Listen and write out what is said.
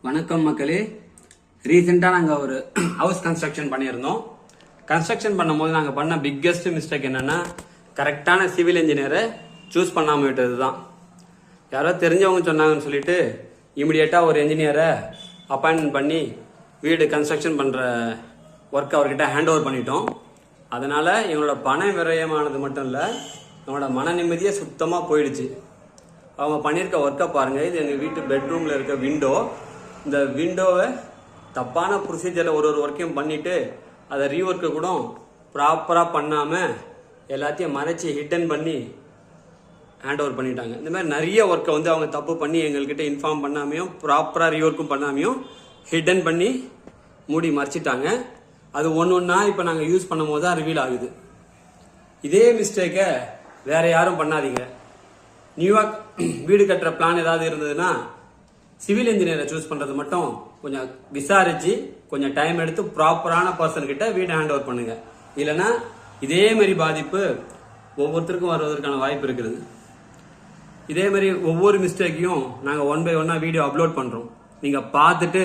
வணக்கம் மக்களே. ரீசெண்டாக நாங்கள் ஒரு ஹவுஸ் கன்ஸ்ட்ரக்ஷன் பண்ணியிருந்தோம். கன்ஸ்ட்ரக்ஷன் பண்ணும்போது நாங்கள் பண்ண பிக்கெஸ்ட் மிஸ்டேக் என்னென்னா, கரெக்டான சிவில் இன்ஜினியரை சூஸ் பண்ணாமல் விட்டது தான். யாரோ தெரிஞ்சவங்க சொன்னாங்கன்னு சொல்லிட்டு இமிடியேட்டாக ஒரு இன்ஜினியரை அப்பாயின்மெண்ட் பண்ணி வீடு கன்ஸ்ட்ரக்ஷன் பண்ணுற ஒர்க் அவர்கிட்ட ஹேண்ட் ஓவர் பண்ணிட்டோம். அதனால் எங்களோட பண விரயமானது மட்டும் இல்லை, எங்களோட மன நிம்மதியே சுத்தமாக போயிடுச்சு. அவங்க பண்ணியிருக்க ஒர்க்கை பாருங்கள். இது எங்கள் வீட்டு பெட்ரூமில் இருக்க விண்டோ. இந்த விண்டோவை தப்பான ப்ரொசீஜரில் ஒரு ஒர்க்கையும் பண்ணிவிட்டு அதை ரீஒர்க்கை கூட ப்ராப்பராக பண்ணாமல் எல்லாத்தையும் மறைச்சி ஹிட்டன் பண்ணி ஹேண்ட் ஓவர் பண்ணிட்டாங்க. இந்த மாதிரி நிறைய ஒர்க்கை அவங்க தப்பு பண்ணி எங்கள்கிட்ட இன்ஃபார்ம் பண்ணாமையும் ப்ராப்பராக ரீஒர்க்கும் பண்ணாமையும் ஹிட்டன் பண்ணி மூடி மறைச்சிட்டாங்க. அது ஒன்றா இப்போ நாங்கள் யூஸ் பண்ணும் போது தான் ரிவீல் ஆகுது. இதே மிஸ்டேக்கை வேற யாரும் பண்ணாதீங்க. நியூயார்க் வீடு கட்டுற பிளான் ஏதாவது இருந்ததுன்னா சிவில் இன்ஜினியரை சூஸ் பண்றது மட்டும் கொஞ்சம் விசாரிச்சு கொஞ்சம் டைம் எடுத்து ப்ராப்பரான பர்சன் கிட்ட வீட்டை ஹேண்ட் ஓவர் பண்ணுங்க. இல்லைன்னா இதே மாதிரி பாதிப்பு ஒவ்வொருத்தருக்கும் வருவதற்கான வாய்ப்பு இருக்குது. இதே மாதிரி ஒவ்வொரு மிஸ்டேக்கையும் நாங்கள் 1 by 1 வீடியோ அப்லோட் பண்றோம். நீங்க பார்த்துட்டு